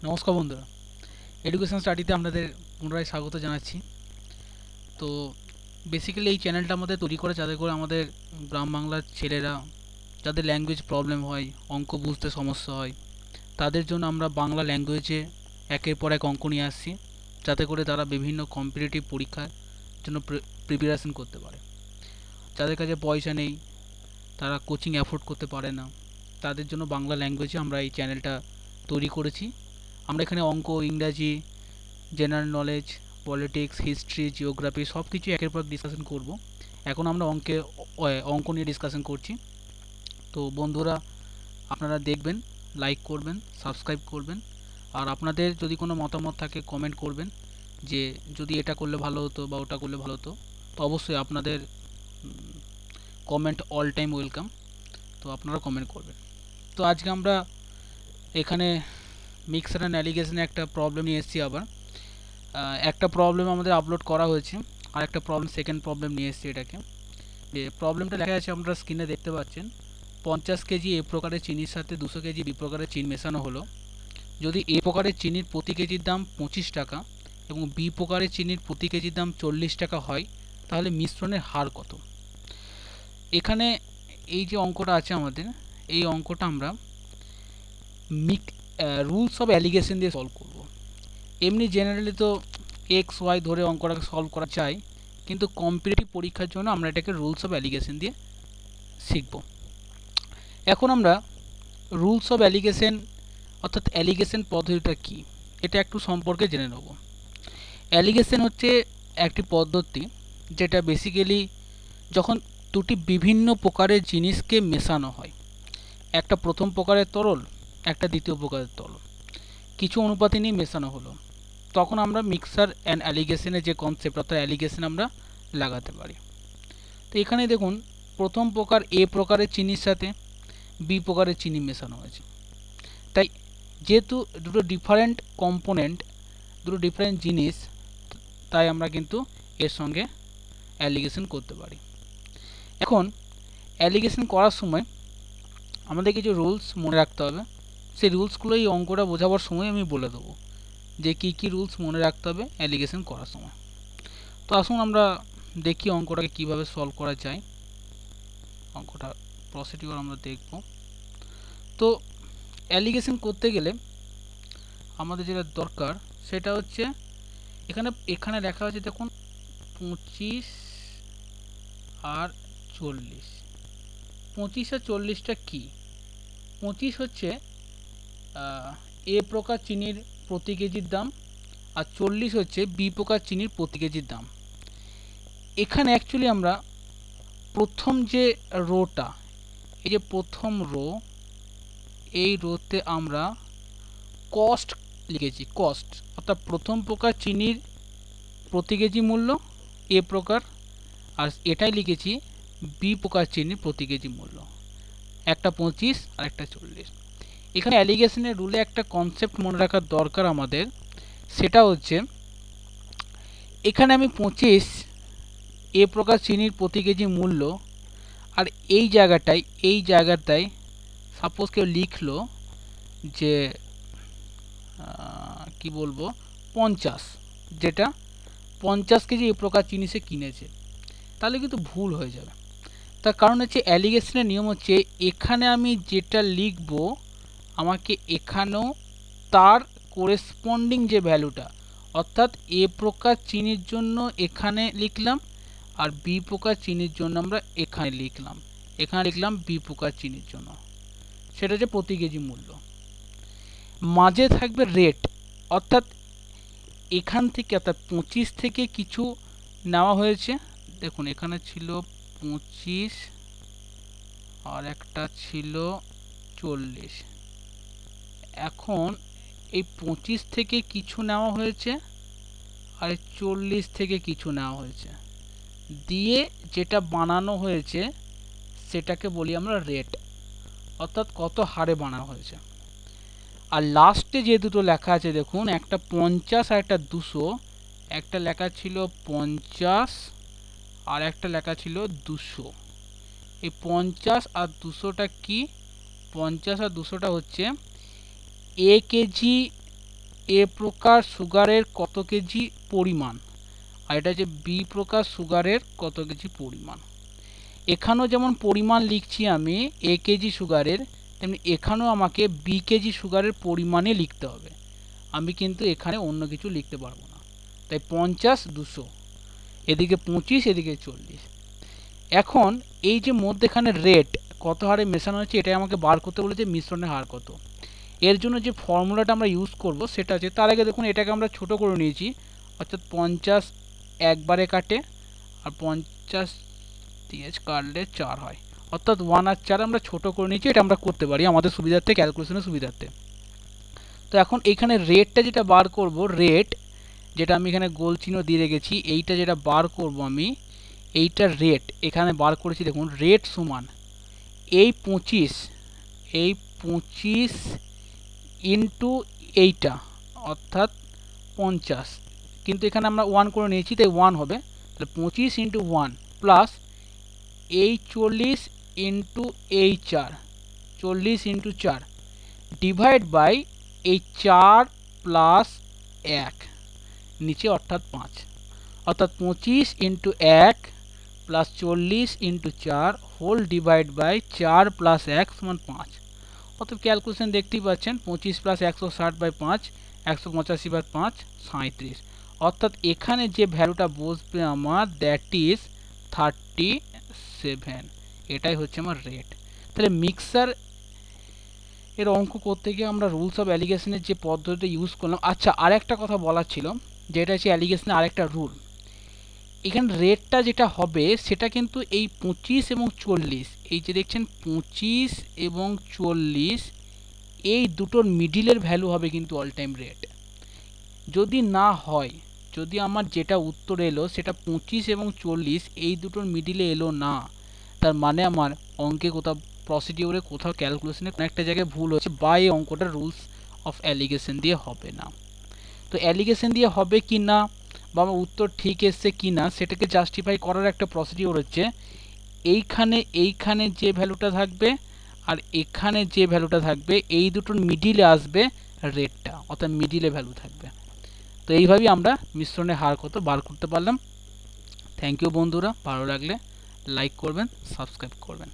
নমস্কার বন্ধুরা, এডুকেশন স্টাডিতে আপনাদের পুনরায় স্বাগত জানাচ্ছি। তো বেসিক্যালি এই চ্যানেলটা আমাদের তৈরি করে যাতে করে আমাদের গ্রাম বাংলার ছেলেরা যাদের ল্যাঙ্গুয়েজ প্রবলেম হয়, অঙ্ক বুঝতে সমস্যা হয়, তাদের জন্য আমরা বাংলা ল্যাঙ্গুয়েজে একের পর এক অঙ্ক নিয়ে আসছি, যাতে করে তারা বিভিন্ন কম্পিটিটিভ পরীক্ষার জন্য প্রিপারেশন করতে পারে। যাদের কাছে পয়সা নেই, তারা কোচিং অ্যাফোর্ড করতে পারে না, তাদের জন্য বাংলা ল্যাঙ্গুয়েজে আমরা এই চ্যানেলটা তৈরি করেছি। আমরা এখানে অঙ্ক, ইংরাজি, general knowledge, politics, history, geography সব কিছু একের পর ডিসকাশন করব। এখন আমরা অঙ্ক নিয়ে ডিসকাশন করছি। তো বন্ধুরা, আপনারা দেখবেন, লাইক করবেন, সাবস্ক্রাইব করবেন, আর আপনাদের যদি কোনো মতামত থাকে কমেন্ট করবেন, যে যদি এটা করলে ভালো হতো বা ওটা করলে ভালো হতো। তো অবশ্যই আপনাদের কমেন্ট অল টাইম ওয়েলকাম। তো আপনারা কমেন্ট করবেন। তো আজকে আমরা এখানে মিক্সার অ্যান্ড অ্যালিগেশনে একটা প্রবলেম নিয়ে এসেছি আবার। একটা প্রবলেম আমাদের আপলোড করা হয়েছে, আর একটা প্রবলেম, সেকেন্ড প্রবলেম নিয়ে এসেছি এটাকে। যে প্রবলেমটা লেখা আছে আপনারা স্ক্রিনে দেখতে পাচ্ছেন, 50 কেজি এ প্রকারের চিনির সাথে 200 কেজি বি প্রকারের চিনি মেশানো হলো। যদি এ প্রকারের চিনির প্রতি কেজির দাম 25 টাকা এবং বি প্রকারের চিনির প্রতি কেজির দাম 40 টাকা হয়, তাহলে মিশ্রণের হার কত? এখানে এই যে অঙ্কটা আছে আমাদের, এই অঙ্কটা আমরা রুলস অফ অ্যালিগেশন দিয়ে সলভ করব। এমনি জেনারেলি তো এক্স ওয়াই ধরে অঙ্কটাকে সলভ করা যায়, কিন্তু কম্পিটিটিভ পরীক্ষার জন্য আমরা এটাকে রুলস অফ অ্যালিগেশন দিয়ে শিখব। এখন আমরা রুলস অফ অ্যালিগেশন অর্থাৎ অ্যালিগেশন পদ্ধতিটা কি, এটা একটু সম্পর্কে জেনে নেব। অ্যালিগেশন হচ্ছে একটি পদ্ধতি যেটা বেসিক্যালি যখন দুটি বিভিন্ন প্রকারের জিনিসকে মেশানো হয়, একটা প্রথম প্রকারের তরল, একটা দ্বিতীয় প্রকারের তরল, কিছু অনুপাতে নিয়ে মেশানো হলো, তখন আমরা মিক্সার অ্যান্ড অ্যালিগেশনের যে কনসেপ্ট অর্থাৎ অ্যালিগেশন আমরা লাগাতে পারি। তো এখানে দেখুন, প্রথম প্রকার এ প্রকারের চিনির সাথে বি প্রকারের চিনি মেশানো হয়েছে। তাই যেহেতু দুটো ডিফারেন্ট কম্পোনেন্ট, দুটো ডিফারেন্ট জিনিস, তাই আমরা কিন্তু এর সঙ্গে অ্যালিগেশন করতে পারি। এখন অ্যালিগেশন করার সময় আমাদের কিছু রুলস মনে রাখতে হবে। সেই রুলসগুলো এই অঙ্কটা বোঝাবার সময় আমি বলে দেবো যে কী কী রুলস মনে রাখতে হবে অ্যালিগেশন করার সময়। তো আসুন আমরা দেখি অঙ্কটাকে কীভাবে সলভ করা যায়। অঙ্কটা প্রসিডিওর আমরা দেখব। তো অ্যালিগেশন করতে গেলে আমাদের যেটা দরকার সেটা হচ্ছে, এখানে এখানে লেখা আছে দেখুন 25 আর 40। 25 আর 40টা কী? 25 হচ্ছে এ প্রকার চিনির প্রতি কেজির দাম, আর 40 হচ্ছে বি প্রকার চিনির প্রতি কেজির দাম। এখানে অ্যাকচুয়ালি আমরা প্রথম যে রোটা, এই যে প্রথম রো, এই রোতে আমরা কস্ট লিখেছি, কস্ট অর্থাৎ প্রথম প্রকার চিনির প্রতি কেজি মূল্য এ প্রকার, আর এটাই লিখেছি বি প্রকার চিনির প্রতি কেজি মূল্য, একটা 25 আর একটা 40। এখানে অ্যালিগেশনের রুলে একটা কনসেপ্ট মনে রাখার দরকার আমাদের, সেটা হচ্ছে এখানে আমি 25 এ প্রকার চিনির প্রতি কেজি মূল্য, আর এই জায়গাটায় সাপোজ কেউ লিখলো যে কি বলবো 50, যেটা 50 কেজি এ প্রকার চিনি সে কিনেছে, তাহলে কিন্তু ভুল হয়ে যাবে। তার কারণ হচ্ছে অ্যালিগেশনের নিয়ম হচ্ছে এখানে আমি যেটা লিখব আমাকে এখানেও তার কোরেসপন্ডিং যে ভ্যালুটা, অর্থাৎ এ প্রকার চিনির জন্য এখানে লিখলাম, আর বি প্রকার চিনির জন্য আমরা এখানে লিখলাম, বি প্রকার চিনির জন্য, সেটা হচ্ছে প্রতি কেজি মূল্য। মাঝে থাকবে রেট, অর্থাৎ এখান থেকে অর্থাৎ 25 থেকে কিছু নেওয়া হয়েছে। দেখুন এখানে ছিল 25 আর একটা ছিল 40। এখন এই 25 থেকে কিছু নেওয়া হয়েছে আর 40 থেকে কিছু নেওয়া হয়েছে, দিয়ে যেটা বানানো হয়েছে সেটাকে বলি আমরা রেট, অর্থাৎ কত হারে বানানো হয়েছে। আর লাস্টে যে দুটো লেখা আছে দেখুন, একটা 50 আর একটা 200, একটা লেখা ছিল 50 আর একটা লেখা ছিল 200। এই 50 আর 200টা কি? 50 আর 200টা হচ্ছে এ কেজি এ প্রকার সুগারের কত কেজি পরিমাণ, আর এটা হচ্ছে বি প্রকার সুগারের কত কেজি পরিমাণ। এখানেও যেমন পরিমাণ লিখছি আমি এ কেজি সুগারের, তেমনি এখানেও আমাকে বি কেজি সুগারের পরিমাণে লিখতে হবে। আমি কিন্তু এখানে অন্য কিছু লিখতে পারবো না। তাই 50 200, এদিকে 25 এদিকে 40। এখন এই যে মধ্যেখানে রেট কত হারে মেশানো হচ্ছে এটাই আমাকে বার করতে বলেছে মিশ্রণের হার কত। এর জন্য যে ফর্মুলাটা আমরা ইউজ করব সেটা আছে, তার আগে দেখুন এটাকে আমরা ছোট করে নিয়েছি, অর্থাৎ 50 একবারে কাটে আর 50 দিয়ে কাটলে 4 হয়, অর্থাৎ 1 আর 4 আমরা ছোট করে নিয়েছি। এটা আমরা করতে পারি আমাদের সুবিধার্থে, ক্যালকুলেশনের সুবিধার্থে। তো এখন এইখানে রেটটা যেটা বার করব, রেট যেটা আমি এখানে গোল চিহ্ন দিয়ে রেখেছি, এইটা যেটা বার করব আমি, এইটার রেট এখানে বার করেছি। দেখুন রেট সমান এই 25 ইন্টু এইটা, অর্থাৎ 50, কিন্তু এখানে আমরা 1 করে নিয়েছি তাই 1 হবে। তাহলে 25 ইন্টু 1 প্লাস এই 40 ইন্টু এই 4, 40 ইন্টু 4 ডিভাইড বাই এই 4 প্লাস 1 নিচে, অর্থাৎ 5, অর্থাৎ 25 into 1 plus 40 into 4 whole divide by 4 plus 1 সমান 5। অর্থাৎ ক্যালকুলেশন দেখতেই পাচ্ছেন, 25 প্লাস 160 বাই 5, 185 বাই 5 37। অর্থাৎ এখানে যে ভ্যালুটা বসবে আমার, দ্যাট ইজ 37। এটাই হচ্ছে আমার রেট। তাহলে মিক্সার এর অঙ্ক করতে গিয়ে আমরা রুলস অফ অ্যালিগেশনের যে পদ্ধতিটা ইউজ করলাম। আচ্ছা, আরেকটা কথা বলার ছিল, যেটা হচ্ছে অ্যালিগেশনের আরেকটা রুল। এখানে রেটটা যেটা হবে সেটা কিন্তু এই 25 এবং 40, এই যে দেখছেন 25 এবং 40, এই দুটোর মিডিলের ভ্যালু হবে কিন্তু অল টাইম রেট। যদি না হয়, যদি আমার যেটা উত্তর এলো সেটা 25 এবং 40 এই দুটোর মিডিলে এলো না, তার মানে আমার অঙ্কে কোথাও প্রসিডিওরে কোথাও ক্যালকুলেশনে কোনো একটা জায়গায় ভুল হচ্ছে, বা এই অঙ্কটা রুলস অফ অ্যালিগেশন দিয়ে হবে না। তো অ্যালিগেশন দিয়ে হবে কি না বা আমার উত্তর ঠিক এসছে কি না সেটাকে জাস্টিফাই করার একটা প্রসিডিওর হচ্ছে, এইখানে যে ভ্যালুটা থাকবে আর এখানে যে ভ্যালুটা থাকবে এই দুটোর মিডিলে আসবে রেটটা, অর্থাৎ মিডিলে ভ্যালু থাকবে। তো এইভাবেই আমরা মিশ্রণের হার কত বার করতে পারলাম। থ্যাংক ইউ বন্ধুরা, ভালো লাগলে লাইক করবেন, সাবস্ক্রাইব করবেন।